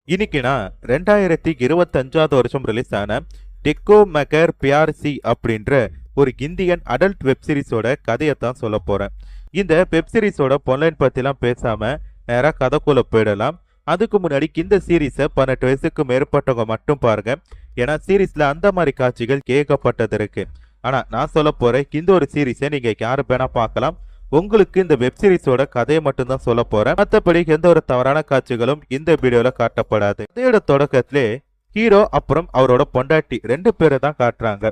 இன்னைக்கு நான் 2025 வருஷம் ரிலீஸ் ஆன டெக்கோ மெகர் பியார் சி அப்படின்ற ஒரு இந்தியன் அடல்ட் வெப் சீரிஸோட கதையை தான் சொல்ல போறேன். இந்த வெப் சீரிஸோட பொன்லைன் பத்திலாம் பேசாம நேராக கதைக்குள்ள போயிடலாம். அதுக்கு முன்னாடி இந்த சீரீஸை 18 வயசுக்கு மேற்பட்டவங்க மட்டும் பாருங்க. ஏன்னா சீரீஸ்ல அந்த மாதிரி காட்சிகள் கேட்கப்பட்டது இருக்கு. ஆனா நான் சொல்ல போறேன் இந்த ஒரு சீரீஸை நீங்க யாரு வேணா பார்க்கலாம். உங்களுக்கு இந்த வெப் சீரிஸோட கதையை மட்டும்தான் சொல்ல போறேன். மற்றபடி எந்த ஒரு தவறான காட்சிகளும் இந்த வீடியோல காட்டப்படாது. கதையோட தொடக்கத்திலே ஹீரோ அப்புறம் அவரோட பொண்டாட்டி 2 பேரை தான் காட்டுறாங்க.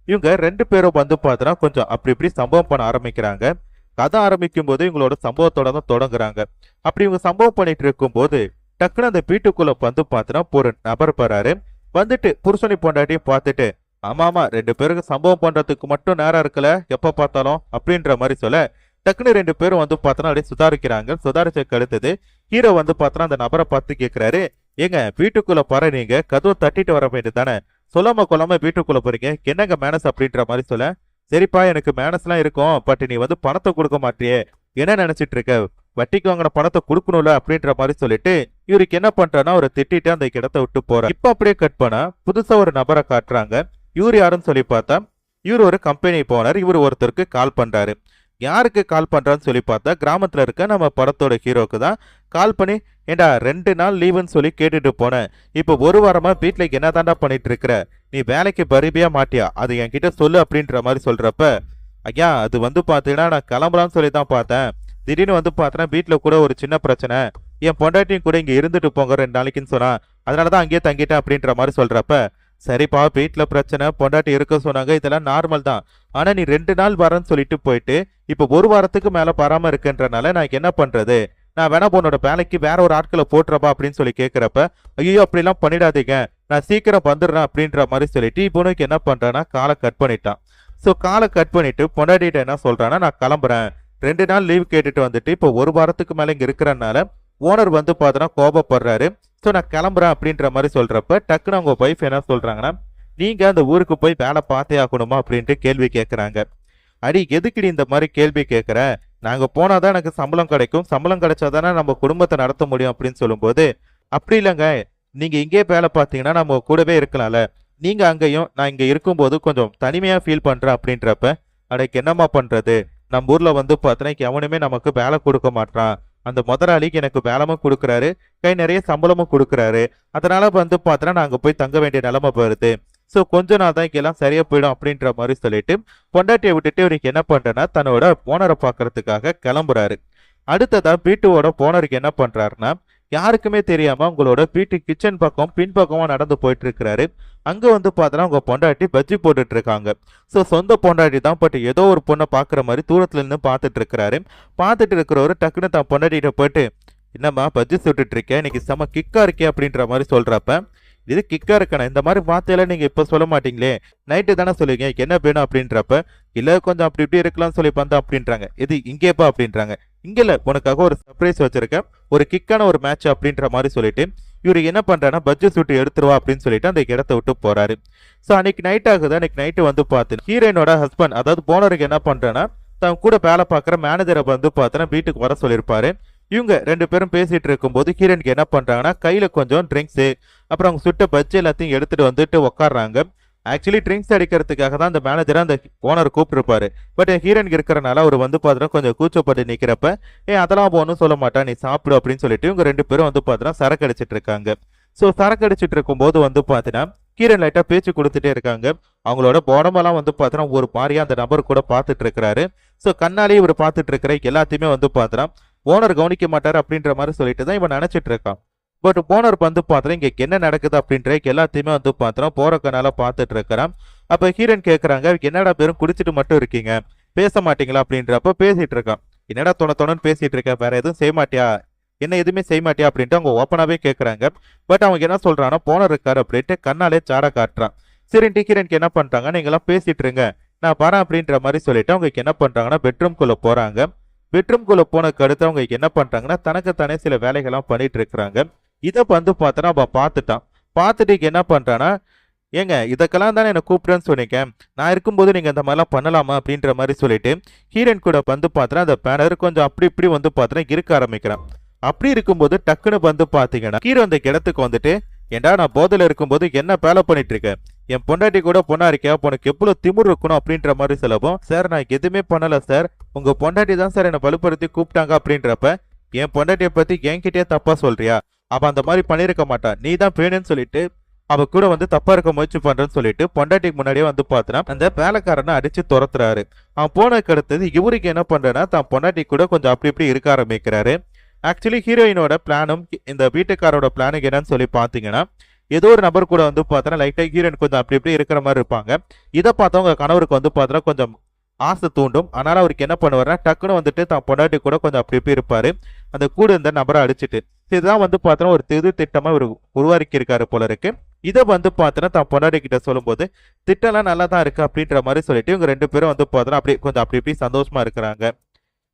இவங்க 2 பேரும் வந்து பார்த்தோன்னா கொஞ்சம் அப்படி இப்படி சம்பவம் பண்ண ஆரம்பிக்கிறாங்க. கதை ஆரம்பிக்கும் போது இவங்களோட சம்பவத்தோட தான் தொடங்குறாங்க. அப்படி இவங்க சம்பவம் பண்ணிட்டு இருக்கும் போது டக்குன்னு அந்த வீட்டுக்குள்ள வந்து பார்த்தோன்னா ஒரு நபர் போறாரு. வந்துட்டு புருஷனி பொண்டாட்டியும் பார்த்துட்டு ஆமா 2 பேருக்கு சம்பவம் பண்றதுக்கு மட்டும் நேரம் இருக்கல எப்ப பார்த்தாலும் அப்படின்ற மாதிரி சொல்ல டக்குன்னு 2 பேரும் வந்து பார்த்தோன்னா அப்படியே சுதாரிக்கிறாங்க. சுதாரிச்சக்கு அடுத்தது ஹீரோ வந்து பார்த்தோன்னா அந்த நபரை பார்த்து கேட்கிறாரு, ஏங்க வீட்டுக்குள்ள போற நீங்க கதவை தட்டிட்டு வர வேண்டியது தானே, சொல்லாம கொள்ளாம வீட்டுக்குள்ள போறீங்க, என்னங்க மேனஸ் அப்படின்ற மாதிரி சொல்ல, சரிப்பா எனக்கு மேனஸ்லாம் இருக்கும், பட் நீ வந்து பணத்தை கொடுக்க மாட்டியே, என்ன நினைச்சிட்டு இருக்க, வட்டிக்கு வாங்கின பணத்தை கொடுக்கணும்ல அப்படின்ற மாதிரி சொல்லிட்டு இவருக்கு என்ன பண்றான்னா அவரை திட்டிட்டு அந்த இடத்த விட்டு போற. இப்ப அப்படியே கட் பண்ணா புதுசா ஒரு நபரை காட்டுறாங்க. இவர் யாருன்னு சொல்லி பார்த்தா இவர் ஒரு கம்பெனி போனார். இவர் ஒருத்தருக்கு கால் பண்றாரு. யாருக்கு கால் பண்றான்னு சொல்லி பார்த்தா கிராமத்துல இருக்க நம்ம படத்தோட ஹீரோக்கு தான் கால் பண்ணி, ஏண்டா 2 நாள் லீவுன்னு சொல்லி கேட்டுட்டு போனேன், இப்போ ஒரு வாரமா வீட்டுல என்ன தாண்டா பண்ணிட்டு இருக்கிற, நீ வேலைக்கு பருபியா மாட்டியா, அது என்கிட்ட சொல்லு அப்படின்ற மாதிரி சொல்றப்ப, ஐயா அது வந்து பாத்தீங்கன்னா நான் கிளம்பலான்னு சொல்லி தான் பார்த்தேன், திடீர்னு வந்து பார்த்தேன்னா வீட்டுல கூட ஒரு சின்ன பிரச்சனை, என் பொண்டாட்டியும் கூட இங்க இருந்துட்டு போங்க 2 நாளைக்குன்னு சொன்னா, அதனாலதான் அங்கேயே தங்கிட்டேன் அப்படின்ற மாதிரி சொல்றப்ப, சரிப்பா வீட்டுல பிரச்சனை பொண்டாட்டி இருக்க சொன்னாங்க, இதெல்லாம் நார்மல் தான், ஆனா நீ 2 நாள் வரேன்னு சொல்லிட்டு போயிட்டு இப்போ ஒரு வாரத்துக்கு மேல வராம இருக்குன்றனால நான் என்ன பண்றது, நான் வேணா உன்னோட வேலைக்கு வேற ஒரு ஆட்களை போட்டுறப்பா அப்படின்னு சொல்லி கேட்கிறப்ப, ஐயோ அப்படிலாம் பண்ணிடாதீங்க நான் சீக்கிரம் வந்துடுறேன் அப்படின்ற மாதிரி சொல்லிட்டு இப்போனுக்கு என்ன பண்றான்னா காலை கட் பண்ணிட்டான். ஸோ காலை கட் பண்ணிட்டு பொண்டாட்டிட்ட என்ன சொல்றான்னா, நான் கிளம்புறேன், 2 நாள் லீவ் கேட்டுட்டு வந்துட்டு இப்போ ஒரு வாரத்துக்கு மேல இங்க இருக்கிறனால ஓனர் வந்து பார்த்தோன்னா கோபப்படுறாரு, ஸோ நான் கிளம்புறேன் அப்படின்ற மாதிரி சொல்றப்ப டக்குன்னு அவங்க ஒய்ஃப் என்ன சொல்றாங்கன்னா, நீங்க அந்த ஊருக்கு போய் வேலை பார்த்தே ஆகணுமா அப்படின்ட்டு கேள்வி கேட்கறாங்க. அடி எதுக்குடி இந்த மாதிரி கேள்வி கேட்குற, நாங்கள் போனாதான் எனக்கு சம்பளம் கிடைக்கும், சம்பளம் கிடைச்சாதானே நம்ம குடும்பத்தை நடத்த முடியும் அப்படின்னு சொல்லும்போது, அப்படி இல்லைங்க நீங்கள் இங்கே வேலை பார்த்தீங்கன்னா நம்ம கூடவே இருக்கலாம்ல, நீங்கள் அங்கேயும் நான் இங்கே இருக்கும்போது கொஞ்சம் தனிமையாக ஃபீல் பண்ணுறேன் அப்படின்றப்ப, அடைக்கு என்னம்மா பண்ணுறது, நம்ம ஊரில் வந்து பார்த்தோன்னா எவனுமே நமக்கு வேலை கொடுக்க மாட்டான், அந்த முதலாளிக்கு எனக்கு வேலைமும் கொடுக்குறாரு, கை நிறைய சம்பளமும் கொடுக்குறாரு, அதனால வந்து பார்த்தோன்னா நாங்கள் போய் தங்க வேண்டிய நிலைமை போயிருது, ஸோ கொஞ்ச நாள் தான் இங்கெல்லாம் சரியா போயிடும் அப்படின்ற மாதிரி சொல்லிட்டு பொண்டாட்டியை விட்டுட்டு இவருக்கு என்ன பண்றேன்னா தன்னோட ஓனரை பார்க்கறதுக்காக கிளம்புறாரு. அடுத்ததா வீட்டோட ஓனருக்கு என்ன பண்றாருன்னா, யாருக்குமே தெரியாம உங்களோட வீட்டு கிச்சன் பக்கம் பின்பக்கமா நடந்து போயிட்டு இருக்கிறாரு. அங்க வந்து பார்த்தோன்னா உங்க பொண்டாட்டி பஜ்ஜி போட்டுட்டு இருக்காங்க. ஸோ சொந்த பொண்டாட்டி தான், பட் ஏதோ ஒரு பொண்ணை பார்க்குற மாதிரி தூரத்துல இருந்து பார்த்துட்டு இருக்கிறாரு. பார்த்துட்டு இருக்கிறவரு டக்குன்னு தான் பொண்டாட்டிகிட்ட போயிட்டு, என்னம்மா பஜ்ஜி சுட்டுட்டு இருக்கேன், இன்னைக்கு செம கிக்கா இருக்கே அப்படின்ற மாதிரி சொல்றப்ப, இது கிக்கா இருக்கணும், இந்த மாதிரி வார்த்தையெல்லாம் நீங்க இப்ப சொல்ல மாட்டீங்களே, நைட்டு தானே சொல்லுவீங்க, என்ன வேணும் அப்படின்றப்ப, இல்ல கொஞ்சம் அப்படி இப்படி இருக்கலாம்னு சொல்லி பார்த்தா அப்படின்றாங்க. இது இங்கேப்பா அப்படின்றாங்க. இங்க இல்ல, உனக்காக ஒரு சர்ப்ரைஸ் வச்சிருக்கேன், ஒரு கிக்கான ஒரு மேட்ச் அப்படின்ற மாதிரி சொல்லிட்டு இவரு என்ன பண்றாருன்னா பட்ஜெட் சுட்டு எடுத்துருவா அப்படின்னு சொல்லிட்டு அந்த இடத்த விட்டு போறாரு. ஸோ அன்னைக்கு நைட் ஆகுது. அன்னைக்கு நைட்டு வந்து பார்த்து ஹீரோயினோட ஹஸ்பண்ட் அதாவது போனருக்கு என்ன பண்றேன்னா தான் கூட வேலை பார்க்குற மேனேஜரை வந்து பார்த்தோன்னா வீட்டுக்கு வர சொல்லியிருப்பாரு. இவங்க 2 பேரும் பேசிட்டு இருக்கும்போது ஹீரோயினுக்கு என்ன பண்றாங்கன்னா கையில கொஞ்சம் ட்ரிங்க்ஸு அப்புறம் அவங்க சுட்ட பஜ்ஜி எல்லாத்தையும் எடுத்துட்டு வந்துட்டு உட்காடுறாங்க. ஆக்சுவலி ட்ரிங்க்ஸ் அடிக்கிறதுக்காக தான் அந்த மேனேஜரை அந்த ஓனர் கூப்பிட்டுருப்பாரு. பட் ஹீரோயினுக்கு இருக்கிறனால அவர் வந்து பார்த்தோன்னா கொஞ்சம் கூச்சப்பட்டு நிற்கிறப்ப, அதெல்லாம் ஒன்றும் சொல்ல மாட்டா நீ சாப்பிடு அப்படின்னு சொல்லிட்டு இவங்க 2 பேரும் வந்து பார்த்தோன்னா சரக்கு அடிச்சிட்டு இருக்காங்க. ஸோ சரக்கு அடிச்சிட்டு இருக்கும்போது வந்து பார்த்தீங்கன்னா ஹீரோயின் லைட்டாக பேச்சு கொடுத்துட்டே இருக்காங்க. அவங்களோட உடம்பெல்லாம் வந்து பார்த்தோன்னா ஒரு மாதிரியா அந்த நபர் கூட பார்த்துட்டு இருக்கிறாரு. ஸோ கண்ணாலேயே இவர் பார்த்துட்டு இருக்கிற எல்லாத்தையுமே வந்து பார்த்தோன்னா ஓனர் கவனிக்க மாட்டாரு அப்படின்ற மாதிரி சொல்லிட்டு தான் இவன் நினைச்சிட்டு இருக்கான். பட் ஓனர் வந்து பார்த்தோன்னா இங்க என்ன நடக்குது அப்படின்ற எல்லாத்தையுமே வந்து பார்த்தோன்னா போற கண்ணால பார்த்துட்டு இருக்கிறான். அப்ப ஹீரோயின் கேட்கறாங்க, என்னடா பேரும் குடிச்சிட்டு மட்டும் இருக்கீங்க, பேச மாட்டீங்களா அப்படின்றப்ப பேசிட்டு இருக்கான். என்னடா தொணன்னு பேசிட்டு இருக்க, வேற எதுவும் செய்ய மாட்டியா, என்ன எதுவுமே செய்ய மாட்டியா அப்படின்ட்டு அவங்க ஓப்பனாவே கேட்கறாங்க. பட் அவங்க என்ன சொல்றாங்கன்னா போனர் இருக்காரு அப்படின்ட்டு கண்ணாலே சாட காட்டுறான். சரின்ட்டு ஹீரோயினுக்கு என்ன பண்றாங்க, நீங்க எல்லாம் பேசிட்டு இருங்க நான் வரேன் அப்படின்ற மாதிரி சொல்லிட்டு அவங்க என்ன பண்றாங்கன்னா பெட்ரூம்குள்ள போறாங்க. பெட்ரூம்குள்ள போனதுக்கு அடுத்து அவங்க என்ன பண்றாங்கன்னா தனக்குத்தானே சில வேலைகள்லாம் பண்ணிட்டு இருக்கிறாங்க. இதை வந்து பார்த்தோன்னா அவன் பார்த்துட்டான். பார்த்துட்டு என்ன பண்றான்னா, ஏங்க இதுக்கெல்லாம் தானே என்னை கூப்பிடுறேன்னு சொன்னீங்க, நான் இருக்கும்போது நீங்க இந்த மாதிரிலாம் பண்ணலாமா அப்படின்ற மாதிரி சொல்லிட்டு ஹீரோயின் கூட வந்து பார்த்தோன்னா அந்த பேனர் கொஞ்சம் அப்படி இப்படி வந்து பார்த்தோன்னா இருக்க ஆரம்பிக்கிறான். அப்படி இருக்கும்போது டக்குன்னு வந்து பாத்தீங்கன்னா ஹீரோ அந்த இடத்துக்கு வந்துட்டு, ஏண்டா நான் போதையில இருக்கும்போது என்ன பேல பண்ணிட்டு இருக்கேன், என் பொண்டாட்டி கூட பொண்ணா இருக்கியா, உனக்கு எவ்வளவு திமிரு இருக்கணும் அப்படின்ற மாதிரி சொல்லவும், சார் நான் எதுவுமே பண்ணல சார், உங்க பொண்டாட்டி தான் சார் என்னை வலுப்படுத்தி கூப்பிட்டாங்க அப்படின்றப்ப, என் பொண்டாட்டியை பத்தி என்கிட்டயே தப்பா சொல்றியா, அவ அந்த மாதிரி பண்ணிருக்க மாட்டா, நீ தான் வேணும்னு சொல்லிட்டு அவ கூட வந்து தப்பா இருக்க முயற்சி பண்றேன்னு சொல்லிட்டு பொண்டாட்டிக்கு முன்னாடியே வந்து பார்த்தனா அந்த வேலைக்காரனை அடிச்சு துரத்துறாரு. அவன் போனதுக்கு அடுத்தது இவருக்கு என்ன பண்றேன்னா தான் பொண்டாட்டி கூட கொஞ்சம் அப்படி இப்படி இருக்க ஆரம்பிக்கிறாரு. ஆக்சுவலி ஹீரோயினோட பிளானும் இந்த வீட்டுக்காரோட பிளானுக்கு என்னன்னு சொல்லி பாத்தீங்கன்னா, ஏதோ ஒரு நபர் கூட வந்து பார்த்தோன்னா லைட்டா ஹீரோயின் கொஞ்சம் அப்படி இப்படி இருக்கிற மாதிரி இருப்பாங்க. இதை பார்த்தவங்க கணவருக்கு வந்து பார்த்தோன்னா கொஞ்சம் ஆசை தூண்டும். அதனால அவருக்கு என்ன பண்ணுவாருன்னா டக்குன்னு வந்துட்டு தான் பொண்டாட்டி கூட கொஞ்சம் அப்படி இப்படி இருப்பாரு, அந்த கூட இருந்த நபரை அடிச்சுட்டு. இதுதான் வந்து பார்த்தோன்னா ஒரு திட்டமா இவர் உருவாக்கி இருக்காரு போல இருக்கு. இதை வந்து பார்த்தோன்னா தான் பொண்டாட்டி கிட்ட சொல்லும்போது திட்டம்லாம் நல்லா தான் இருக்கு அப்படின்ற மாதிரி சொல்லிட்டு இவங்க ரெண்டு பேரும் வந்து பார்த்தோன்னா அப்படியே கொஞ்சம் அப்படி இப்படி சந்தோஷமா இருக்கிறாங்க.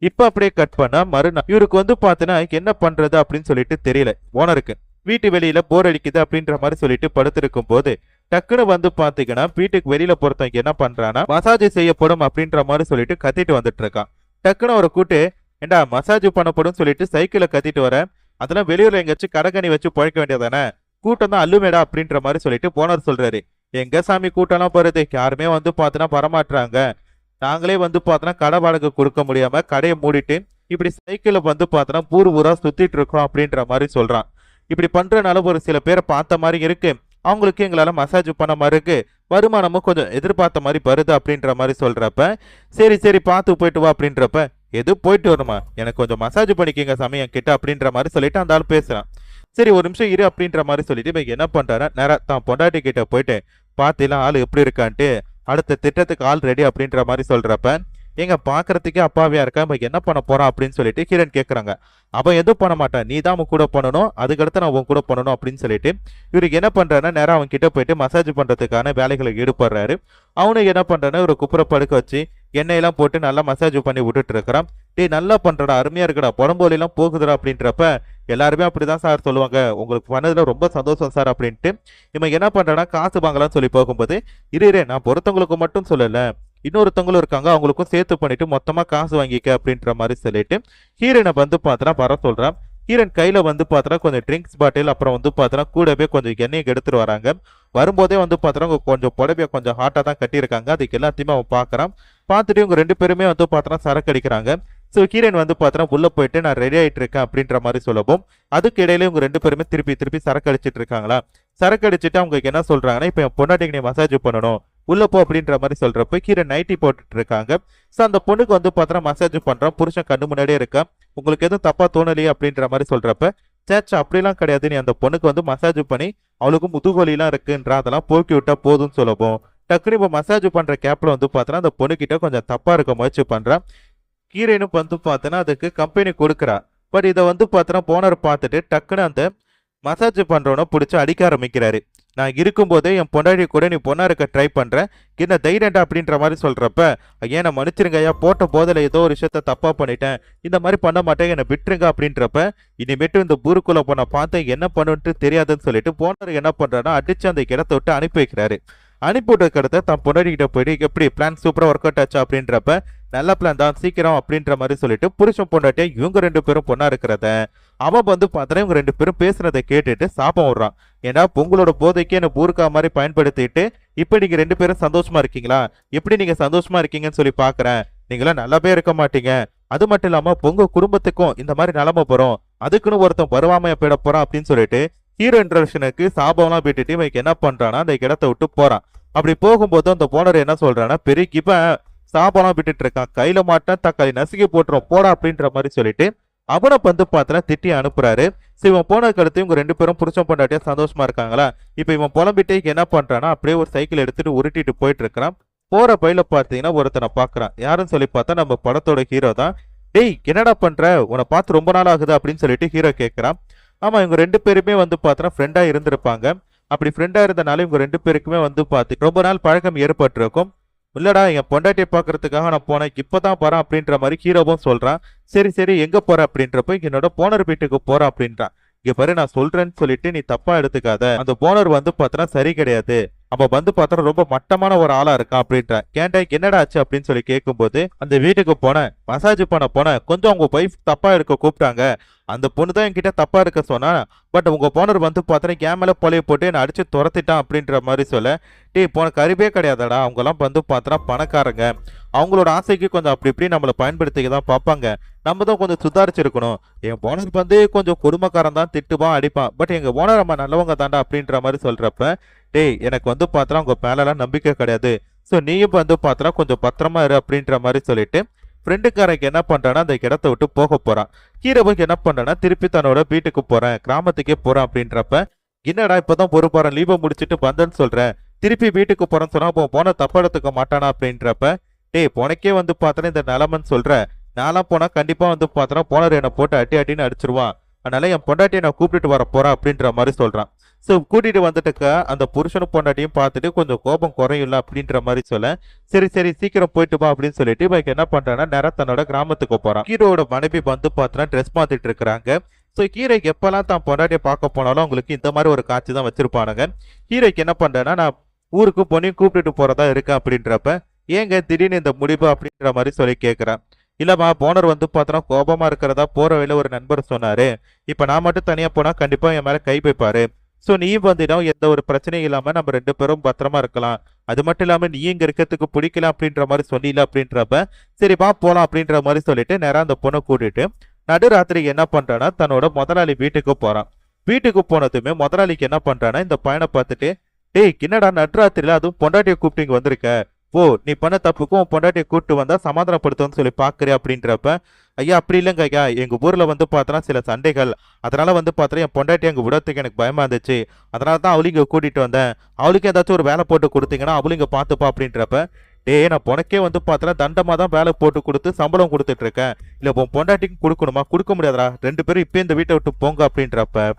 இப்ப அப்படியே கட் பண்ணா மறுநாள் இவருக்கு வந்து பார்த்தோன்னா என்ன பண்றது அப்படின்னு சொல்லிட்டு தெரியல. ஓனருக்கு வீட்டு வெளியில போர் அடிக்குது அப்படின்ற மாதிரி சொல்லிட்டு படுத்திருக்கும் போது டக்குன்னு வந்து பாத்தீங்கன்னா வீட்டுக்கு வெளியில பொறுத்தவங்க என்ன பண்றான்னா மசாஜ் செய்யப்படும் அப்படின்ற மாதிரி சொல்லிட்டு கத்திட்டு வந்துட்டு இருக்கான். டக்குன்னு அவரை கூட்டு, ஏண்டா மசாஜ் பண்ணப்படும் சொல்லிட்டு சைக்கிளை கத்திட்டு வர, அதெல்லாம் வெளியூர்ல எங்கேயாச்சும் கடகணி வச்சு பழக்க வேண்டியதானே, கூட்டம் தான் அல்லுமேடா அப்படின்ற மாதிரி சொல்லிட்டு போனர் சொல்றாரு. எங்க சாமி கூட்டம்லாம் போறது, யாருமே வந்து பார்த்தோன்னா வரமாட்டாங்க, நாங்களே வந்து பார்த்தோன்னா கடை வாடகை கொடுக்க முடியாம கடையை மூடிட்டு இப்படி சைக்கிளை வந்து பார்த்தோன்னா ஊரா சுத்திட்டு இருக்கோம் அப்படின்ற மாதிரி சொல்றான். இப்படி பண்றதுனால ஒரு சில பேரை பார்த்த மாதிரி இருக்கு, அவங்களுக்கு எங்களால மசாஜ் பண்ண மாதிரி இருக்கு, வருமானமும் கொஞ்சம் எதிர்பார்த்த மாதிரி வருது அப்படின்ற மாதிரி சொல்றப்ப, சரி சரி பார்த்து போயிட்டு வா அப்படின்றப்ப, எது போயிட்டு வருமா, எனக்கு கொஞ்சம் மசாஜ் பண்ணிக்கங்க சாமி என் கிட்ட அப்படின்ற மாதிரி சொல்லிட்டு அந்த ஆள் பேசுறான். சரி ஒரு நிமிஷம் இரு அப்படின்ற மாதிரி சொல்லிட்டு இவன் என்ன பண்றாரு, நேரா தான் பொண்டாட்டி கிட்ட போயிட்டு, பாத்தீங்களா ஆள் எப்படி இருக்கான்ட்டு, அடுத்த திட்டத்துக்கு ஆள் ரெடி அப்படின்ற மாதிரி சொல்றப்ப, எங்க பாக்குறதுக்கே அப்பாவியா இருக்கா, இவன் என்ன பண்ண போறான் அப்படின்னு சொல்லிட்டு ஹீரன் கேட்கறாங்க. அவன் எதுவும் பண்ண மாட்டான், நீ தான் அவன் கூட பண்ணணும், அதுக்கடுத்து நான் உன் கூட பண்ணணும் அப்படின்னு சொல்லிட்டு இவருக்கு என்ன பண்றாருன்னா நேரம் அவன் கிட்ட போயிட்டு மசாஜ் பண்றதுக்கான வேலைகளை ஈடுபடுறாரு. அவனுக்கு என்ன பண்றான்னா ஒரு குப்புற படுக்க வச்சு எண்ணெயெல்லாம் போட்டு நல்லா மசாஜ் பண்ணி விட்டுட்டு இருக்கிறான். டே நல்லா பண்றடா, அருமையா இருக்குடா, உடம்போலாம் போகுதுடா அப்படின்றப்ப எல்லாருமே அப்படிதான் சார் சொல்லுவாங்க, உங்களுக்கு பண்ணதுல ரொம்ப சந்தோஷம் சார் அப்படின்ட்டு இவன் என்ன பண்றான்னா காசு வாங்கலாம்னு சொல்லி போகும்போது, இரு நான் பொறுத்தவங்களுக்கு மட்டும் சொல்லல, இன்னொருத்தவங்களும் இருக்காங்க, அவங்களுக்கும் சேர்த்து பண்ணிட்டு மொத்தமா காசு வாங்கிக்க அப்படின்ற மாதிரி சொல்லிட்டு ஹீரோனை வந்து பார்த்தனா வர சொல்றான். ஹீரோன் கையில வந்து பார்த்தனா கொஞ்சம் ட்ரிங்க்ஸ் பாட்டில், அப்புறம் வந்து பார்த்தனா கூடவே கொஞ்சம் எண்ணெயை எடுத்துட்டு வராங்க. வரும்போதே வந்து பார்த்தனா கொஞ்சம் புடவைய கொஞ்சம் ஹாட்டா தான் கட்டியிருக்காங்க. அதுக்கு எல்லாத்தையுமே அவன் பார்க்கறான். பார்த்துட்டு இவங்க ரெண்டு பேருமே வந்து பார்த்தனா சரக்கு அடிக்கிறாங்க. ஸோ ஹீரோயின் வந்து பார்த்தனா உள்ள போயிட்டு நான் ரெடி ஆயிட்டு இருக்கேன் அப்படின்ற மாதிரி சொல்லவும், அதுக்கு இடையில இவங்க ரெண்டு பேருமே திருப்பி சரக்கு அடிச்சிட்டு இருக்காங்களா. சரக்கு அடிச்சுட்டு அவங்க என்ன சொல்றாங்கன்னா, இப்போ என் பொண்டாட்டிக்கு நீ மசாஜ் பண்ணணும் உள்ள போ அப்படின்ற மாதிரி சொல்றப்ப கீரை நைட்டி போட்டுட்டு இருக்காங்க. ஸோ அந்த பொண்ணுக்கு வந்து பார்த்தோன்னா மசாஜ் பண்றான், புருஷன் கண்ணு முன்னாடியே இருக்கா. உங்களுக்கு எதுவும் தப்பா தோணலையே அப்படின்ற மாதிரி சொல்றப்ப, சேச்சா அப்படிலாம் கிடையாது, நீ அந்த பொண்ணுக்கு வந்து மசாஜ் பண்ணி அவளுக்கு முதுகொலிலாம் இருக்குன்ற அதெல்லாம் போக்கி விட்டா போதும்னு சொல்லவும், டக்குனு இப்போ மசாஜ் பண்ற கேப்ல வந்து பார்த்தோன்னா அந்த பொண்ணுகிட்ட கொஞ்சம் தப்பா இருக்க முயற்சி பண்றான். ஹீரோயினும் வந்து பார்த்தோன்னா அதுக்கு கம்பெனி கொடுக்குறா. பட் இதை வந்து பார்த்தோன்னா போனர் பார்த்துட்டு டக்குன்னு அந்த மசாஜ் பண்றவனை பிடிச்சி அடிக்க ஆரம்பிக்கிறாரு. நான் இருக்கும்போதே என் பொண்டாடி கூட நீ பொண்ணா இருக்க ட்ரை பண்றேன், என்ன தைரியண்டா அப்படின்ற மாதிரி சொல்றப்ப, ஐயா நான் மன்னிச்சிருங்க ஐயா, போட்ட போதில் ஏதோ ஒரு விஷயத்த தப்பா பண்ணிட்டேன், இந்த மாதிரி பண்ண மாட்டேன், என்னை விட்டுருங்க அப்படின்றப்ப, இனிமேட்டு இந்த ஊருக்குள்ள போன பார்த்து என்ன பண்ணுன்ட்டு தெரியாதுன்னு சொல்லிட்டு போனர் என்ன பண்றாருன்னா அடிச்சு அந்த இடத்த விட்டு அனுப்பி வைக்கிறாரு. அனுப்பிவிட்டதுக்கு அடுத்த தான் பொண்டாடி கிட்ட போயிட்டு எப்படி பிளான் சூப்பரா ஒர்க் அவுட் ஆச்சு அப்படின்றப்ப, நல்ல பிளான் தான் சீக்கிரம் அப்படின்ற மாதிரி சொல்லிட்டு புருஷன் பொண்டாட்டியா இவங்க ரெண்டு பேரும் பொண்ணா இருக்கிறத அவன் வந்து பார்த்தா இவங்க ரெண்டு பேரும் பேசுறதை கேட்டுட்டு சாபம் விடுறான். ஏன்னா உங்களோட போதைக்கு என்ன பூர்க்கா மாதிரி பயன்படுத்திட்டு இப்ப நீங்க ரெண்டு பேரும் சந்தோஷமா இருக்கீங்களா, எப்படி நீங்க சந்தோஷமா இருக்கீங்கன்னு சொல்லி பாக்குறேன், நீங்களாம் நல்லாவே இருக்க மாட்டீங்க, அது மட்டும் இல்லாம உங்க குடும்பத்துக்கும் இந்த மாதிரி நிலைமை போறோம், அதுக்குன்னு ஒருத்தன் வருவாமைய போயிட போறான் அப்படின்னு சொல்லிட்டு ஹீரோ இன்ட்ரடக்ஷனுக்கு சாபம்லாம் விட்டுட்டு இவன் என்ன பண்றான்னா அந்த இடத்த விட்டு போறான். அப்படி போகும்போது அந்த போனர் என்ன சொல்றான்னா, பெரிய இவன் சாபம்லாம் விட்டுட்டு இருக்கான், கையில மாட்டான் தக்காளி நசுக்கி போட்டுரும் போடா அப்படின்ற மாதிரி சொல்லிட்டு அவனை வந்து பார்த்தா திட்டி அனுப்புறாரு. இவன் போனதுக்கு அடுத்து இவங்க ரெண்டு பேரும் புருஷன் பொண்டாட்டியா சந்தோஷமா இருக்காங்களா. இப்ப இவன் புலம்பிட்டே என்ன பண்றான்னா அப்படியே ஒரு சைக்கிள் எடுத்துட்டு உருட்டிட்டு போயிட்டு இருக்கிறான். போற பையில பாத்தீங்கன்னா ஒருத்தனை பாக்குறான். யாருன்னு சொல்லி பார்த்தா நம்ம படத்தோட ஹீரோ தான். டேய் என்னடா பண்ற, உன்னை பார்த்து ரொம்ப நாள் ஆகுது அப்படின்னு சொல்லிட்டு ஹீரோ கேட்கறான். ஆமா இவங்க ரெண்டு பேருமே வந்து பார்த்தோன்னா ஃப்ரெண்டா இருந்திருப்பாங்க. அப்படி ஃப்ரெண்டா இருந்தனால இவங்க ரெண்டு பேருக்குமே வந்து பார்த்து ரொம்ப நாள் பழக்கம் ஏற்பட்டிருக்கும். இல்லடா என் பொண்டாட்டியை பாக்குறதுக்காக நான் போனேன், இப்பதான் போறேன் அப்படின்ற மாதிரி ஹீரோவும் சொல்றான். சரி சரி எங்க போற அப்படின்றப்ப என்னோட போனர் வீட்டுக்கு போற அப்படின்றான். இங்க பாரு நான் சொல்றேன்னு சொல்லிட்டு நீ தப்பா எடுத்துக்காத, அந்த போனர் வந்து பார்த்தா சரி கிடையாது, அவன் வந்து பார்த்தா ரொம்ப மட்டமான ஒரு ஆளா இருக்கான் அப்படின்ற. கேட்டேன் என்னடா ஆச்சு அப்படின்னு சொல்லி கேட்கும்போது, அந்த வீட்டுக்கு போனேன், மசாஜ் பண்ண போனேன், கொஞ்சம் அவங்க ஒய்ஃப் தப்பா இருக்க கூப்பிட்டாங்க. அந்த பொண்ணு தான் என்கிட்ட தப்பா இருக்க சொன்னா, பட் உங்க போனர் வந்து பார்த்தா என் மேல பழைய போட்டு என்னை அடிச்சு துரத்திட்டான் அப்படின்ற மாதிரி சொல்ல, டேய் போன கறிவே கிடையாதடா, அவங்கெல்லாம் வந்து பார்த்தா பணக்காரங்க, அவங்களோட ஆசைக்கு கொஞ்சம் அப்படி இப்படி நம்மளை பயன்படுத்திக்க தான் பார்ப்பாங்க, நம்ம தான் கொஞ்சம் சுதாரிச்சிருக்கணும். என் ஓனர் வந்து கொஞ்சம் குடும்பக்காரன் தான், திட்டுவான் அடிப்பான், பட் எங்க ஓனர் நம்ம நல்லவங்க தாண்டா அப்படின்ற மாதிரி சொல்றப்ப, டேய் எனக்கு வந்து பார்த்தா உங்க மேலெல்லாம் நம்பிக்கை கிடையாது, ஸோ நீயும் வந்து பார்த்தா கொஞ்சம் பத்திரமா இரு அப்படின்ற மாதிரி சொல்லிட்டு ஃப்ரெண்டுக்காரங்க என்ன பண்றான்னா அந்த இடத்த விட்டு போக போறான். ஹீரோவுக்கு என்ன பண்றான்னா திருப்பி தன்னோட வீட்டுக்கு போறேன், கிராமத்துக்கே போறேன் அப்படின்றப்ப, என்னடா இப்பதான் ஒரு வாரம் லீவை முடிச்சுட்டு வந்தேன்னு சொல்றேன், திருப்பி வீட்டுக்கு போறேன்னு சொன்னா அப்போ போன தப்பா எடுத்துக்க மாட்டானா அப்படின்றப்ப, டேய் உனக்கே வந்து பார்த்தா இந்த நிலமன்னு சொல்ற, நான்லாம் போனா கண்டிப்பா வந்து பார்த்தா போனர் என்னை போட்டு அடி அடின்னு அடிச்சிருவான், அதனால என் பொண்டாட்டியை நான் கூப்பிட்டுட்டு வர போறேன் அப்படின்ற மாதிரி சொல்றான். ஸோ கூட்டிட்டு வந்துட்டுக்க அந்த புருஷனும் பொண்டாட்டியும் பார்த்துட்டு கொஞ்சம் கோபம் குறையும்ல அப்படின்ற மாதிரி சொல்ல, சரி சரி சீக்கிரம் போயிட்டு வா அப்படின்னு சொல்லிட்டு இவன் என்ன பண்றான்னா நேரா தன்னோட கிராமத்துக்கு போறான். ஹீரோட மனைவி வந்து பார்த்தா ட்ரெஸ் மாத்திட்டு இருக்கிறாங்க. ஸோ ஹீரோக்கு எப்பெல்லாம் தான் பொண்டாட்டியை பார்க்க போனாலும் அவங்களுக்கு இந்த மாதிரி ஒரு காட்சி தான் வச்சிருப்பானுங்க. ஹீரோக்கு என்ன பண்றேன்னா நான் ஊருக்கு பொண்ணையும் கூப்பிட்டுட்டு போறதா இருக்கேன் அப்படின்றப்ப, ஏங்க திடீர்னு இந்த முடிவு அப்படின்ற மாதிரி சொல்லி கேட்கிறேன். இல்லம்மா போனர் வந்து பார்த்தோன்னா கோபமா இருக்கிறதா போற வழியில ஒரு நண்பர் சொன்னாரு, இப்ப நான் மட்டும் தனியா போனா கண்டிப்பா என் மேல கை வைப்பாரு, ஸோ நீ வந்தீங்கன்னா எந்த ஒரு பிரச்சனையும் இல்லாம நம்ம ரெண்டு பேரும் பத்திரமா இருக்கலாம், அது மட்டும் இல்லாம நீ இங்க இருக்கிறதுக்கு பிடிக்கல அப்படின்ற மாதிரி சொன்னீல அப்படின்றப்ப, சரி வா போலாம் அப்படின்ற மாதிரி சொல்லிட்டு நேரம் அந்த பொண்ணை கூட்டிட்டு நடுராத்திரி என்ன பண்றான்னா தன்னோட முதலாளி வீட்டுக்கு போறான். வீட்டுக்கு போனதுமே முதலாளிக்கு என்ன பண்றான்னா இந்த பையனை பார்த்துட்டு, டேய் என்னடா நடுராத்திரில அதுவும் பொண்டாட்டியை கூப்பிட்டு வந்திருக்க, ஓ நீ பண்ண தப்புக்கும் உன் பொண்டாட்டியை கூப்பிட்டு வந்தா சமாதானப்படுத்தும்னு சொல்லி பாக்குறியா அப்படின்றப்ப, ஐயா அப்படி இல்லைங்க ஐயா, எங்க ஊர்ல வந்து பார்த்தோன்னா சில சண்டைகள், அதனால வந்து பார்த்தா என் பொண்டாட்டி அங்கே விடத்துக்கு எனக்கு பயமா இருந்துச்சு, அதனால தான் அவளும் இங்கே கூட்டிட்டு வந்தேன், அவளுக்கு ஏதாச்சும் ஒரு வேலை போட்டு கொடுத்தீங்கன்னா அவளும் இங்கே பார்த்துப்பா அப்படின்றப்ப, டே நான் பொனக்கே வந்து பார்த்தோன்னா தண்டமாக தான் வேலை போட்டு கொடுத்து சம்பளம் கொடுத்துட்டு இருக்கேன், இல்லை உன் பொண்டாட்டிக்கும் கொடுக்கணுமா, கொடுக்க முடியாதா, ரெண்டு பேரும் இப்போ இந்த வீட்டை விட்டு போங்க அப்படின்றப்ப,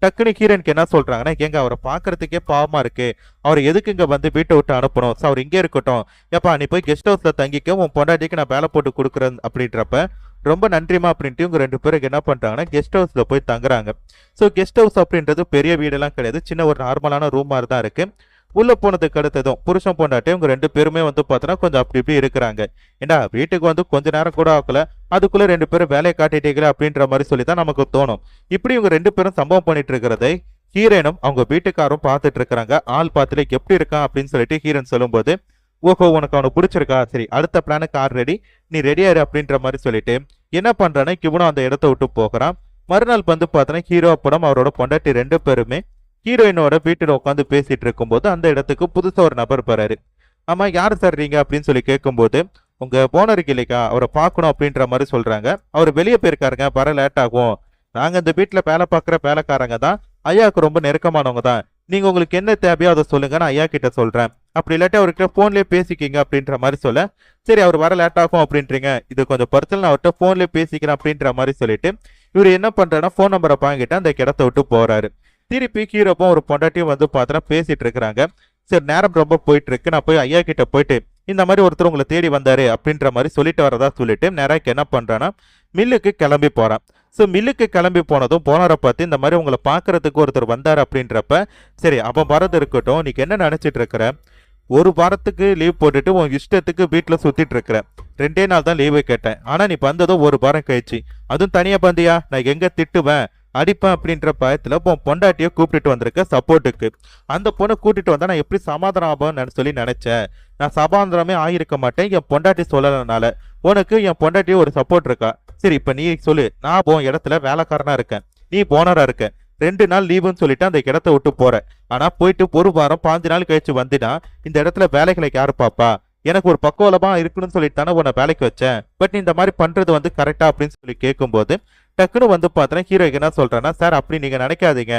டக்குனு ஹீரோனுக்கு என்ன சொல்றாங்கன்னா, எங்க அவரை பாக்குறதுக்கே பாவமா இருக்கு, அவர் எதுக்கு இங்க வந்து வீட்டை விட்டு அனுப்பணும், ஸோ அவர் இங்கே இருக்கட்டும், ஏப்பா நீ போய் கெஸ்ட் ஹவுஸ்ல தங்கிக்க, உன் பொண்டாட்டிக்கு நான் வேலை போட்டு கொடுக்குறேன் அப்படின்றப்ப, ரொம்ப நன்றிமா அப்படின்ட்டு இவங்க ரெண்டு பேருக்கு என்ன பண்றாங்கன்னா கெஸ்ட் ஹவுஸ்ல போய் தங்குறாங்க. ஸோ கெஸ்ட் ஹவுஸ் அப்படின்றது பெரிய வீடெல்லாம் கிடையாது, சின்ன ஒரு நார்மலான ரூம் மாதிரி தான் இருக்கு. உள்ள போனதுக்கு அடுத்ததும் புருஷன் பொண்டாட்டி இவங்க ரெண்டு பேருமே வந்து பார்த்தோன்னா கொஞ்சம் அப்படி இப்படி இருக்கிறாங்க. ஏண்டா வீட்டுக்கு வந்து கொஞ்ச நேரம் கூட ஆகல, அதுக்குள்ள ரெண்டு பேரும் வேலையை காட்டிட்டீங்களே அப்படின்ற மாதிரி சொல்லி தான் நமக்கு தோணும். இப்படி இவங்க ரெண்டு பேரும் சம்பவம் பண்ணிட்டு இருக்கிறதை ஹீரோனும் அவங்க வீட்டுக்காரும் பார்த்துட்டு இருக்கிறாங்க. ஆள் பார்த்துல எப்படி இருக்கான் அப்படின்னு சொல்லிட்டு ஹீரோன் சொல்லும்போது, ஓஹோ உனக்கு அவனை பிடிச்சிருக்கா, சரி அடுத்த பிளானுக்கு ஆர் ரெடி, நீ ரெடியாரு அப்படின்ற மாதிரி சொல்லிட்டு என்ன பண்றானே இவனும் அந்த இடத்த விட்டு போகிறான். மறுநாள் வந்து பார்த்தோன்னா ஹீரோ படம் அவரோட பொண்டாட்டி ரெண்டு பேருமே ஹீரோயினோட வீட்டில் உட்காந்து பேசிட்டு இருக்கும்போது அந்த இடத்துக்கு புதுசா ஒரு நபர் போறாரு. ஆமா யார் சார் நீங்க அப்படின்னு சொல்லி கேட்கும்போது, உங்க போனருக்கு இல்லைக்கா அவரை பார்க்கணும் அப்படின்ற மாதிரி சொல்றாங்க, அவர் வெளியே போயிருக்காருங்க, வர லேட் ஆகும், நாங்க இந்த வீட்டுல வேலை பார்க்குற வேலைக்காரங்க தான், ஐயாவுக்கு ரொம்ப நெருக்கமானவங்க தான், நீங்க உங்களுக்கு என்ன தேவையோ அதை சொல்லுங்க, நான் ஐயா கிட்ட சொல்றேன், அப்படி இல்லாட்டி அவர்கிட்ட போன்லயே பேசிக்கிங்க அப்படின்ற மாதிரி சொல்ல, சரி அவர் வர லேட் ஆகும் அப்படின்றீங்க, இது கொஞ்சம் பர்சனல், நான் அவர்கிட்ட போன்லயே பேசிக்கிறேன் அப்படின்ற மாதிரி சொல்லிட்டு இவர் என்ன பண்றாருன்னா போன் நம்பரை வாங்கிட்டு அந்த இடத்த விட்டு போறாரு. திருப்பி ஹீரோப்பும் ஒரு பொண்டாட்டியும் வந்து பார்த்தா பேசிட்டு இருக்கிறாங்க. சரி நேரம் ரொம்ப போயிட்டு இருக்கு, நான் போய் ஐயா கிட்ட போயிட்டு இந்த மாதிரி ஒருத்தர் உங்களை தேடி வந்தாரு அப்படின்ற மாதிரி சொல்லிட்டு வரதா சொல்லிட்டு நேராக என்ன பண்றான்னா மில்லுக்கு கிளம்பி போறான். ஸோ மில்லுக்கு கிளம்பி போனதும் போனரை பார்த்து இந்த மாதிரி உங்களை பார்க்கறதுக்கு ஒருத்தர் வந்தார் அப்படின்றப்ப, சரி அவன் வரது இருக்கட்டும், நீக்கு என்ன நினைச்சிட்டு இருக்கிற, ஒரு வாரத்துக்கு லீவ் போட்டுட்டு உன் இஷ்டத்துக்கு வீட்டில் சுத்திட்டு இருக்கிற, 2 நாள் தான் லீவு கேட்டேன், ஆனா நீ வந்ததும் ஒரு வாரம் கழிச்சு, அதுவும் தனியா பந்தியா, நான் எங்க திட்டுவேன் அடிப்பேன் அப்படின்ற பயத்துல உன் பொண்டாட்டியை கூப்பிட்டு வந்திருக்க சப்போர்ட்டுக்கு, அந்த பொண்ணை கூட்டிட்டு வந்தா நான் எப்படி சமாதானம் ஆகும்னு சொல்லி நினைச்சேன், நான் சமாதானமே ஆகியிருக்க மாட்டேன், என் பொண்டாட்டி சொல்லலனால, உனக்கு என் பொண்டாட்டியும் ஒரு சப்போர்ட் இருக்கா, சரி இப்ப நீ சொல்லு, நான் உன் இடத்துல வேலைக்காரனா இருக்கேன், நீ போனரா இருக்க, 2 நாள் லீவுன்னு சொல்லிட்டு அந்த இடத்த விட்டு போற, ஆனா போயிட்டு ஒரு வாரம் 5 நாள் கழிச்சு வந்தினா இந்த இடத்துல வேலைகளை யாரு பாப்பா, எனக்கு ஒரு பக்குவலமா இருக்கணும்னு சொல்லிட்டு தானே உன்னை வேலைக்கு வச்சேன், பட் நீ இந்த மாதிரி பண்றது வந்து கரெக்டா அப்படின்னு சொல்லி கேட்கும்போது டக்குன்னு வந்து பார்த்தா ஹீரோ என்ன சொல்றேன்னா, சார் அப்படி நீங்க நினைக்காதீங்க,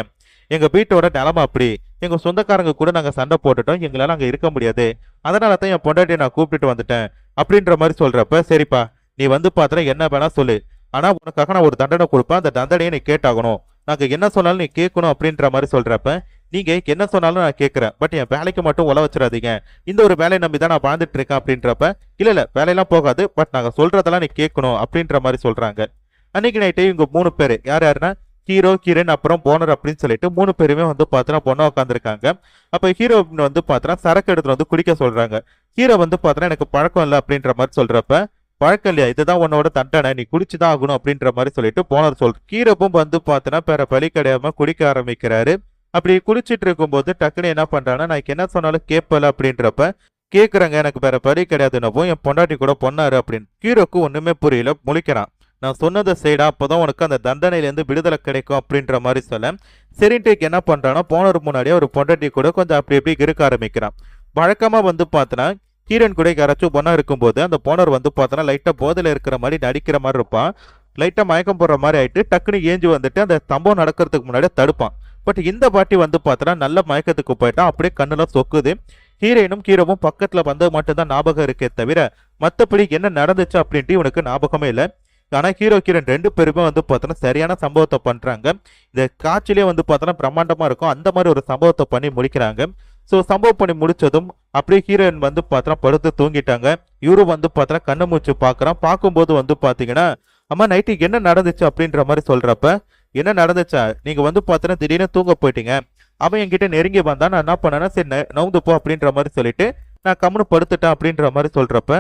எங்க வீட்டோட நிலமை அப்படி, எங்க சொந்தக்காரங்க கூட நாங்க சண்டை போட்டுட்டோம், எங்களால அங்க இருக்க முடியாது, அதனால தான் என் பொண்டாட்டியை நான் கூப்பிட்டுட்டு வந்துட்டேன் அப்படின்ற மாதிரி சொல்றப்ப, சரிப்பா நீ வந்து பார்த்தா என்ன வேணா சொல்லு, ஆனா உனக்காக நான் ஒரு தண்டனை கொடுப்பேன், அந்த தண்டனையை நீ கேட்டாகணும், நாங்க என்ன சொன்னாலும் நீ கேட்கணும் அப்படின்ற மாதிரி சொல்றப்ப, நீங்க என்ன சொன்னாலும் நான் கேட்கறேன், பட் என் வேலைக்கு மட்டும் உல வச்சிடாதீங்க, இந்த ஒரு வேலையை நம்பி தான் நான் வாழ்ந்துட்டு இருக்கேன் அப்படின்றப்ப, இல்ல வேலையெல்லாம் போகாது, பட் நாங்க சொல்றதெல்லாம் நீ கேட்கணும் அப்படின்ற மாதிரி சொல்றாங்க. அன்னைக்கு நைட்டே இவங்க 3 பேர் யார் யாருன்னா ஹீரோ ஹீரோயின் அப்புறம் போனர் அப்படின்னு சொல்லிட்டு 3 பேருமே வந்து பார்த்தோன்னா பொண்ணா உட்காந்துருக்காங்க. அப்ப ஹீரோ வந்து பார்த்தோன்னா சரக்கு எடுத்துட்டு வந்து குடிக்க சொல்றாங்க. ஹீரோ வந்து பார்த்தோன்னா எனக்கு பழக்கம் இல்லை அப்படின்ற மாதிரி சொல்றப்ப, பழக்கம் இல்லையா, இதுதான் உன்னோட தண்டனை, நீ குடிச்சுதான் ஆகணும் அப்படின்ற மாதிரி சொல்லிட்டு போனர் ஹீரோவும் வந்து பார்த்தோன்னா வேற வழி கிடையாம குடிக்க ஆரம்பிக்கிறாரு. அப்படி குளிச்சிட்டு இருக்கும்போது டக்குன்னு என்ன பண்றாங்கன்னா, நான் என்ன சொன்னாலும் கேட்பல அப்படின்றப்ப கேக்குறாங்க, எனக்கு வேற வழி கிடையாதுன்னவும் என் பொண்டாட்டி கூட பொண்ணாரு அப்படின்னு. ஹீரோக்கு ஒண்ணுமே புரியல, முழிக்கிறான். நான் சொன்னதை செய்டா, அப்போதான் உனக்கு அந்த தண்டனையிலேருந்து விடுதலை கிடைக்கும் அப்படின்ற மாதிரி சொல்ல, சரின்ட்டு என்ன பண்றான்னா போனர் முன்னாடியே ஒரு பொண்டாட்டி கூட கொஞ்சம் அப்படி இப்படி இருக்க ஆரம்பிக்கிறான். வழக்கமா வந்து பார்த்தோன்னா ஹீரோயின் கூட யாராச்சும் பொண்ணா இருக்கும்போது அந்த போனர் வந்து பார்த்தோன்னா லைட்டா போதையில இருக்கிற மாதிரி நடிக்கிற மாதிரி இருப்பான். லைட்டா மயக்கம் போடுற மாதிரி ஆயிட்டு டக்குன்னு ஏஞ்சி வந்துட்டு அந்த சம்பவம் நடக்கிறதுக்கு முன்னாடியே தடுப்பான். பட் இந்த பாட்டி வந்து பார்த்தோன்னா நல்ல மயக்கத்துக்கு போயிட்டான். அப்படியே கண்ணுலாம் சொக்குது. ஹீரோயினும் ஹீரோவும் பக்கத்துல வந்து மட்டும்தான் ஞாபகம் இருக்கே தவிர மற்றபடி என்ன நடந்துச்சு அப்படின்ட்டு இவனுக்கு ஞாபகமே இல்லை. ஆனா ஹீரோ ஹீரோயின் 2 பேருமே வந்து பார்த்தோன்னா சரியான சம்பவத்தை பண்றாங்க. இந்த காட்சியிலே வந்து பார்த்தோன்னா பிரம்மாண்டமா இருக்கும். அந்த மாதிரி ஒரு சம்பவத்தை பண்ணி முடிக்கிறாங்க. ஸோ சம்பவம் பண்ணி முடிச்சதும் அப்படியே ஹீரோயின் வந்து பார்த்தோன்னா படுத்து தூங்கிட்டாங்க. இவரும் வந்து பார்த்தோன்னா கண்ணு மூச்சு பார்க்குறான். பார்க்கும்போது வந்து பார்த்தீங்கன்னா, அம்மா நைட்டு என்ன நடந்துச்சு அப்படின்ற மாதிரி சொல்றப்ப, என்ன நடந்துச்சா, நீங்க வந்து பார்த்தோன்னா திடீர்னு தூங்க போயிட்டீங்க. அவன் என்கிட்ட நெருங்கி வந்தான். நான் என்ன பண்ணேன்னா, சரி நவுந்து போ அப்படின்ற மாதிரி சொல்லிட்டு நான் கம்முன்னு படுத்துட்டேன் அப்படின்ற மாதிரி சொல்றப்ப,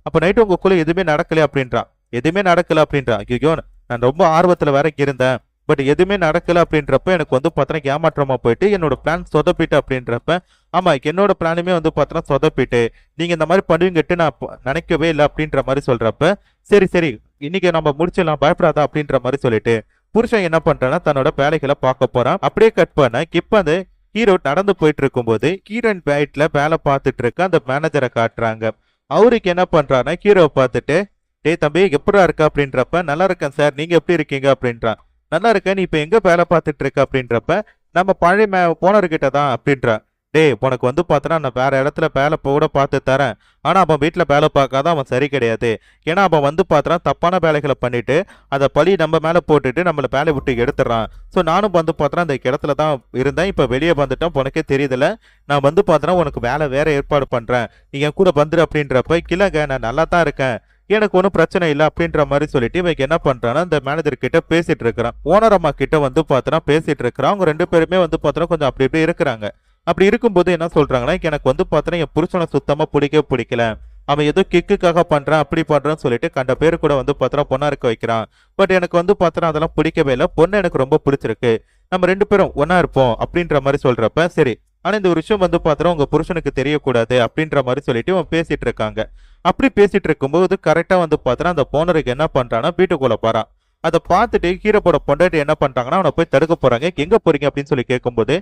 அப்ப நைட்டு உங்களுக்குள்ள எதுவுமே நடக்கல அப்படின்றான். எதுவுமே நடக்கல அப்படின்றான். ஐயோ, நான் ரொம்ப ஆர்வத்துல வேற இருந்தேன். பட் எதுவுமே நடக்கல அப்படின்றப்ப எனக்கு வந்து பார்த்தோன்னா ஏமாற்றமா போயிட்டு என்னோட பிளான் சொதப்பிட்டு அப்படின்றப்ப, ஆமா என்னோட பிளானுமே வந்து பார்த்தோன்னா சொதப்பிட்டு, நீங்க இந்த மாதிரி பண்ணுவீங்கட்டு நான் நினைக்கவே இல்லை அப்படின்ற மாதிரி சொல்றப்ப, சரி சரி இன்னைக்கு நம்ம முடிச்சிடலாம், பயப்படாதா அப்படின்ற மாதிரி சொல்லிட்டு புருஷன் என்ன பண்றான்னா தன்னோட வேலைகளை பார்க்க போறான். அப்படியே கட் பண்ண இப்ப அந்த ஹீரோ நடந்து போயிட்டு இருக்கும்போது ஹீரோயின் பேட்ல வேலை பார்த்துட்டு இருக்க அந்த மேனேஜரை காட்டுறாங்க. அவருக்கு என்ன பண்றான்னா ஹீரோவை பார்த்துட்டு, டேய் தம்பி எப்படா இருக்க அப்படின்றப்ப, நல்லா இருக்கேன் சார், நீங்க எப்படி இருக்கீங்க அப்படின்றான். நல்லா இருக்கேன், நீ இப்ப எங்க வேலை பார்த்துட்டு இருக்க அப்படின்றப்ப, நம்ம பழைய போனர்கிட்ட தான் அப்படின்றான். டேய் உனக்கு வந்து பார்த்தனா நான் வேற இடத்துல வேலை கூட பார்த்து தரேன். ஆனா அவன் வீட்டில் வேலை பார்க்காத அவன் சரி கிடையாது. ஏன்னா அவன் வந்து பார்த்தனா தப்பான வேலைகளை பண்ணிட்டு அதை பழி நம்ம மேலே போட்டுட்டு நம்மளை வேலை விட்டு எடுத்துடுறான். ஸோ நானும் வந்து பார்த்தனா அந்த இடத்துல தான் இருந்தேன். இப்போ வெளியே வந்துட்டேன், உனக்கே தெரியுதுல. நான் வந்து பார்த்தனா உனக்கு வேலை வேற ஏற்பாடு பண்றேன், நீ என் கூட வந்துரு அப்படின்றப்ப, கிளங்க நான் நல்லா தான் இருக்கேன், எனக்கு ஒன்றும் பிரச்சனை இல்லை அப்படின்ற மாதிரி சொல்லிட்டு இவங்க என்ன பண்றான்னா இந்த மேனேஜர் கிட்ட பேசிட்டு இருக்கிறான். ஓனர் அம்மா கிட்ட வந்து பார்த்தனா பேசிட்டு இருக்கிறான். அவங்க 2 பேருமே வந்து பார்த்தனா கொஞ்சம் அப்படி இப்படி இருக்கிறாங்க. அப்படி இருக்கும்போது என்ன சொல்றாங்கன்னா, எனக்கு வந்து பார்த்தனா என் புருஷனை சுத்தமா பிடிக்கல, அவன் ஏதோ கிக்குக்காக பண்றான் அப்படி பண்றான்னு சொல்லிட்டு கண்ட பேரு கூட வந்து பார்த்தனா பொண்ணா இருக்க வைக்கிறான். பட் எனக்கு வந்து பார்த்தனா அதெல்லாம் பிடிக்கவே இல்லை, பொண்ணு எனக்கு ரொம்ப பிடிச்சிருக்கு, நம்ம 2 பேரும் ஒன்னா இருப்போம் அப்படின்ற மாதிரி சொல்றப்ப, சரி ஆனா இந்த ஒரு விஷயம் வந்து பார்த்தனா உங்க புருஷனுக்கு தெரியக்கூடாது அப்படின்ற மாதிரி சொல்லிட்டு அவன் பேசிட்டு இருக்காங்க. அப்படி பேசிட்டு இருக்கும்போது கரெக்டா வந்து பார்த்தனா அந்த போனருக்கு என்ன பண்றான்னா வீட்டுக்குள்ள போறான். அதை பார்த்துட்டு ஹீரோட பொண்டாட்டி என்ன பண்றாங்கன்னா அவனை போய் தடுக்க போறாங்க. எங்க போறீங்க அப்படின்னு சொல்லி கேட்கும்போது,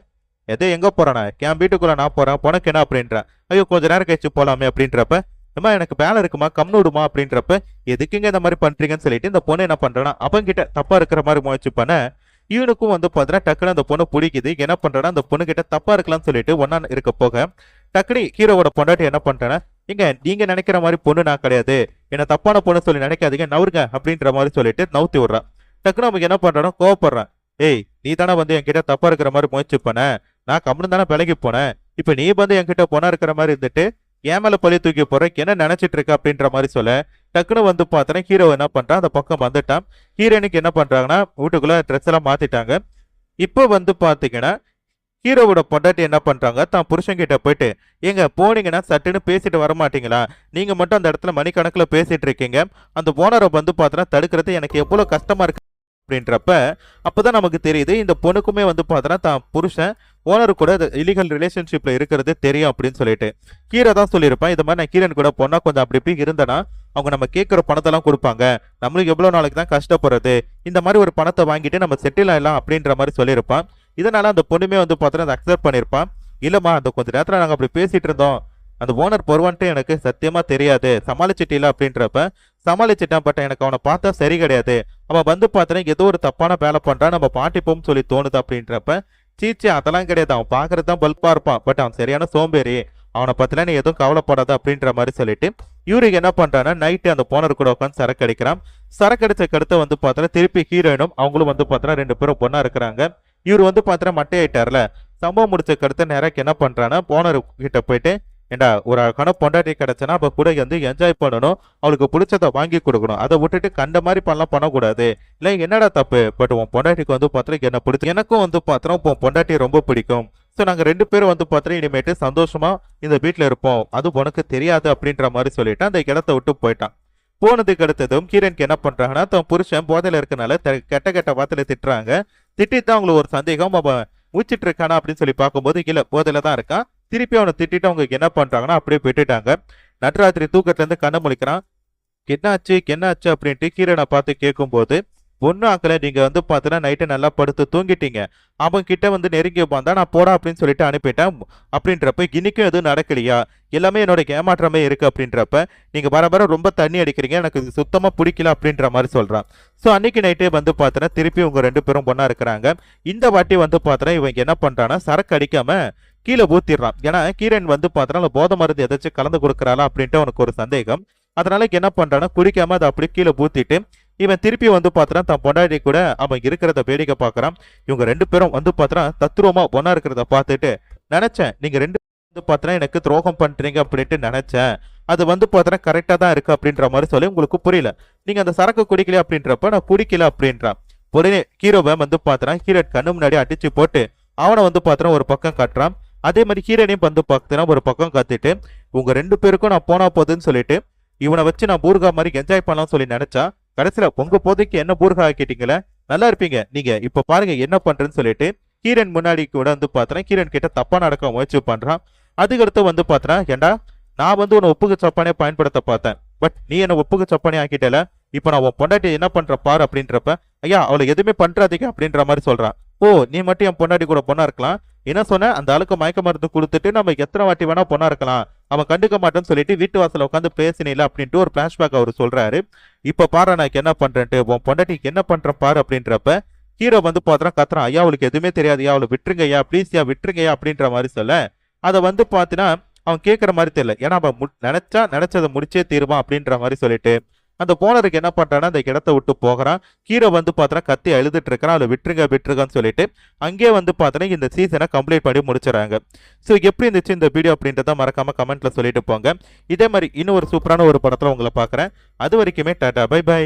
எதோ எங்க போறானா, என் வீட்டுக்குள்ள நான் போறேன், உனக்கு என்ன அப்படின்றேன். ஐயோ கொஞ்ச நேரம் கழிச்சு போலாமே அப்படின்றப்ப, அம்மா எனக்கு வேலை இருக்குமா, கம்னு விடுமா அப்படின்றப்ப, எதுக்குங்க இந்த மாதிரி பண்றீங்கன்னு சொல்லிட்டு இந்த பொண்ணு என்ன பண்றானா அவங்கிட்ட தப்பா இருக்கிற மாதிரி முயற்சி பண்ண, இவனுக்கும் வந்து பார்த்தீங்கன்னா டக்குனு அந்த பொண்ணு பிடிக்குது. என்ன பண்றானா அந்த பொண்ணு கிட்ட தப்பா இருக்கலாம்னு சொல்லிட்டு ஒன்னா இருக்க போக, டக்குனு ஹீரோவோட பொண்டாட்டி என்ன பண்றானா, எங்க நீங்க நினைக்கிற மாதிரி பொண்ணு நான் கிடையாது, என்ன தப்பான பொண்ணு சொல்லி நினைக்காதீங்க, நவருங்க அப்படின்ற மாதிரி சொல்லிட்டு நவுத்தி விடுறான். டக்குனு அவங்க என்ன பண்றானோ கோவப்படுறான். ஏய் நீ தானே வந்து என்கிட்ட தப்பா இருக்கிற மாதிரி முயற்சி பண்ண, நான் கம்னு தானே விலகி போனேன், இப்ப நீ வந்து என்கிட்ட பொண்ணா இருக்கிற மாதிரி இருந்துட்டு என் மேல பழி தூக்கி போற, என்ன நினைச்சிட்டு இருக்க அப்படின்ற மாதிரி சொல்ல, டக்குனு வந்து பார்த்தோன்னா ஹீரோ என்ன பண்றான் அந்த பக்கம் வந்துட்டான். ஹீரோயினுக்கு என்ன பண்றாங்கன்னா வீட்டுக்குள்ள ட்ரெஸ் எல்லாம் மாத்திட்டாங்க. இப்போ வந்து பாத்தீங்கன்னா ஹீரோவோட பொண்டாட்டி என்ன பண்றாங்க, தான் புருஷன்கிட்ட போயிட்டு, எங்க போனீங்கன்னா சட்டுன்னு பேசிட்டு வர மாட்டீங்களா, நீங்க மட்டும் அந்த இடத்துல மணிக்கணக்கில் பேசிட்டு இருக்கீங்க, அந்த ஓனரை வந்து பார்த்தோன்னா தடுக்கிறது எனக்கு எவ்வளவு கஷ்டமா இருக்கு அப்படின்றப்ப, அப்பதான் நமக்கு தெரியுது இந்த பொண்ணுக்குமே வந்து பார்த்தோன்னா தான் புருஷன் ஓனர் கூட இலீகல் ரிலேஷன்ஷிப்ல இருக்கிறது தெரியும் அப்படின்னு சொல்லிட்டு ஹீரோ தான் சொல்லியிருப்பான். இந்த மாதிரி நான் ஹீரோன் கூட பொண்ணா கொஞ்சம் அப்படி இப்படி இருந்தேன்னா அவங்க நம்ம கேட்குற பணத்தெல்லாம் கொடுப்பாங்க, நம்மளுக்கு எவ்வளோ நாளைக்கு தான் கஷ்டப்படுறது, இந்த மாதிரி ஒரு பணத்தை வாங்கிட்டு நம்ம செட்டில் ஆகலாம் அப்படின்ற மாதிரி சொல்லியிருப்பான். இதனால அந்த பொண்ணுமே வந்து பார்த்தோன்னா அதை அக்செப்ட் பண்ணியிருப்பான். இல்லைம்மா அந்த கொஞ்ச நேரத்தில் நாங்கள் அப்படி பேசிட்டு இருந்தோம், அந்த ஓனர் பொறுவான்ட்டு எனக்கு சத்தியமா தெரியாது, சமாளிச்சிட்டில அப்படின்றப்ப, சமாளிச்சிட்டான் பட் எனக்கு அவனை பார்த்தா சரி கிடையாது, அவன் வந்து பார்த்தோன்னா ஏதோ ஒரு தப்பான வேலை பண்றான், நம்ம பாட்டிப்போம் சொல்லி தோணுது அப்படின்றப்ப, சீச்சி அதெல்லாம் கிடையாது, அவன் பார்க்கறது தான் பல்பா இருப்பான், பட் அவன் சரியான சோம்பேறி, அவனை பத்தில நீ எதுவும் கவலைப்படாத அப்படின்ற மாதிரி சொல்லிட்டு இவருக்கு என்ன பண்றான்னா நைட்டு அந்த போனர் கூட உட்காந்து சரக்கு அடிக்கிறான். சரக்கு அடிச்ச கடுத்த வந்து பார்த்தோன்னா திருப்பி ஹீரோயினும் அவங்களும் வந்து பார்த்தோன்னா 2 பேரும் பொண்ணா இருக்கிறாங்க. இவர் வந்து பார்த்தோன்னா மட்டையாயிட்டார்ல, சம்பவம் முடிச்ச கடுத்த நேரம் என்ன பண்றான்னா போனர் கிட்ட போயிட்டு, ஏண்டா ஒரு அழகான பொண்டாட்டி கிடைச்சனா அப்ப கூட வந்து என்ஜாய் பண்ணணும், அவளுக்கு பிடிச்சதை வாங்கி கொடுக்கணும். அதை விட்டுட்டு கண்ட மாதிரி பண்ணலாம் பண்ணக்கூடாது. இல்லை என்னடா தப்பு, பட் உன் பொண்டாட்டிக்கு வந்து பார்த்தா என்ன பிடிச்சி, எனக்கும் வந்து பார்த்தா உன் பொண்டாட்டி ரொம்ப பிடிக்கும். ஸோ நாங்கள் 2 பேரும் வந்து பார்த்தா இனிமேட்டு சந்தோஷமா இந்த வீட்டில் இருப்போம், அது உனக்கு தெரியாது அப்படின்ற மாதிரி சொல்லிட்டு அந்த இடத்த விட்டு போயிட்டான். போனதுக்கு அடுத்ததும் ஹீரோயினுக்கு என்ன பண்றாங்கன்னா, தன் புருஷன் போதையில இருக்கனால கெட்ட கெட்ட வார்த்தையில திட்டுறாங்க. திட்டிட்டு அவங்களுக்கு ஒரு சந்தேகம், அவன் ஊச்சிட்டு இருக்கானா அப்படின்னு சொல்லி பார்க்கும்போது இல்ல போதையில தான் இருக்கான். திருப்பி அவனை திட்டிட்டு அவங்க என்ன பண்றாங்கன்னா அப்படியே விட்டுட்டாங்க. நடுராத்திரி தூக்கத்துல இருந்து கண்ணை முழிக்கிறான். என்னாச்சு என்னாச்சு அப்படின்ட்டு ஹீரோனை பார்த்து கேட்கும்போது, பொண்ணு ஆக்கல, நீங்க வந்து பார்த்தீங்கன்னா நைட்டு நல்லா படுத்து தூங்கிட்டீங்க, அவன் கிட்ட வந்து நெருங்கி வந்தா நான் போடா அப்படின்னு சொல்லிட்டு அனுப்பிட்டேன் அப்படின்றப்ப இன்னைக்கும் எதுவும் நடக்கலையா, எல்லாமே என்னோட ஏமாற்றமே இருக்கு அப்படின்றப்ப நீங்க வர ரொம்ப தண்ணி அடிக்கிறீங்க, எனக்கு இது சுத்தமா பிடிக்கல அப்படின்ற மாதிரி சொல்றான். ஸோ அன்னைக்கு நைட்டே வந்து பார்த்தீங்கன்னா திருப்பி உங்க 2 பேரும் பொண்ணா இருக்கிறாங்க. இந்த வாட்டி வந்து பார்த்தீங்கன்னா இவங்க என்ன பண்றான்னா சரக்கு அடிக்காம கீழே ஊத்திடுறான். ஏன்னா ஹீரோயின் வந்து பார்த்தீங்கன்னா போதை மருந்து ஏதாச்சும் கலந்து கொடுக்குறாளா அப்படின்ட்டு அவனுக்கு ஒரு சந்தேகம். அதனால என்ன பண்றான்னா குடிக்காம அதை அப்படி கீழே ஊத்திட்டு இவன் திருப்பி வந்து பார்த்தா தன் பொண்டாட்டி கூட அவன் இருக்கிறத வேடிக்கை பார்க்கறான். இவங்க 2 பேரும் வந்து பார்த்தா தத்துருவமா ஒன்னா இருக்கிறத பார்த்துட்டு, நினைச்சேன் நீங்க 2 வந்து பார்த்தா எனக்கு துரோகம் பண்றீங்க அப்படின்ட்டு நினைச்சேன், அது வந்து பார்த்தா கரெக்டா தான் இருக்கு அப்படின்ற மாதிரி சொல்லி உங்களுக்கு புரியல, நீங்க அந்த சரக்கு குடிக்கல அப்படின்றப்ப நான் குடிக்கல அப்படின்றான். உடனே ஹீரோவை வந்து பார்த்தா ஹீரோயின் கண்ணு முன்னாடி அடிச்சு போட்டு அவனை வந்து பார்த்தா ஒரு பக்கம் கட்டுறான். அதே மாதிரி ஹீரோனையும் வந்து பார்த்தா ஒரு பக்கம் கத்திட்டு, உங்க 2 பேருக்கும் நான் போனா போதுன்னு சொல்லிட்டு இவனை வச்சு நான் பூர்கா மாதிரி என்ஜாய் பண்ணலாம் சொல்லி நினைச்சா, கடைசியில உங்க போதைக்கு என்ன பூர்கா ஆக்கிட்டீங்களே, நல்லா இருப்பீங்க நீங்க, இப்ப பாருங்க என்ன பண்றேன்னு சொல்லிட்டு ஹீரோயின் முன்னாடி கூட வந்து பார்த்தா ஹீரோயின் கிட்ட தப்பா நடக்க முயற்சி பண்றான். அதுக்கடுத்து வந்து பார்த்தா, ஏண்டா நான் வந்து உன்னை உப்புக்கு சப்பானே பயன்படுத்த பார்த்தேன், பட் நீ என்ன உப்புக்கு சப்பானே ஆக்கிட்டல, இப்ப நான் உன் பொண்டாட்டி என்ன பண்ற பாரு அப்படின்றப்ப, ஐயா அவளை எதுவுமே பண்றாதீங்க அப்படின்ற மாதிரி சொல்றான். ஓ நீ மட்டும் என் பொண்டாட்டி கூட பொண்ணா இருக்கலாம், என்ன சொன்ன, அந்த ஆளுக்கு மயக்க மருந்து கொடுத்துட்டு நம்ம எத்தனை வாட்டி வேணா பொண்ணா இருக்கலாம், அவன் கண்டுக்க மாட்டேன்னு சொல்லிட்டு வீட்டு வாசல உட்காந்து பேசினில அப்படின்ட்டு ஒரு பிளாஷ்பேக் அவர் சொல்றாரு. இப்ப பாரு நான் என்ன பண்றேன்ட்டு, உன் பொண்டாட்டிக்கு என்ன பண்றேன் பாரு அப்படின்றப்ப ஹீரோ வந்து பார்த்தா கத்துறான், ஐயா அவளுக்கு எதுவுமே தெரியாதுயா, அவளை விட்டுருங்கய்யா ப்ளீஸ்யா விட்டுருங்கய்யா அப்படின்ற மாதிரி சொல்ல, அதை வந்து பார்த்தீங்கன்னா அவன் கேட்குற மாதிரி தெரியல. ஏன்னா அவன் நினைச்சதை முடிச்சே தீருவான் அப்படின்ற மாதிரி சொல்லிட்டு அந்த போனருக்கு என்ன பண்றான்னா அந்த இடத்த விட்டு போகிறான். ஹீரோ வந்து பார்த்தா கத்தி அழுதுட்டு இருக்கிறான், அவளை விட்டுருங்கன்னு சொல்லிட்டு அங்கேயே வந்து பார்த்தோன்னா இந்த சீசனை கம்ப்ளீட் பண்ணி முடிச்சுறாங்க. ஸோ எப்படி இருந்துச்சு இந்த வீடியோ அப்படின்றத மறக்காம கமெண்ட்ல சொல்லிட்டு போங்க. இதே மாதிரி இன்னும் ஒரு சூப்பரான ஒரு படத்துல உங்களை பார்க்குறேன். அது வரைக்குமே டாடா பை பை.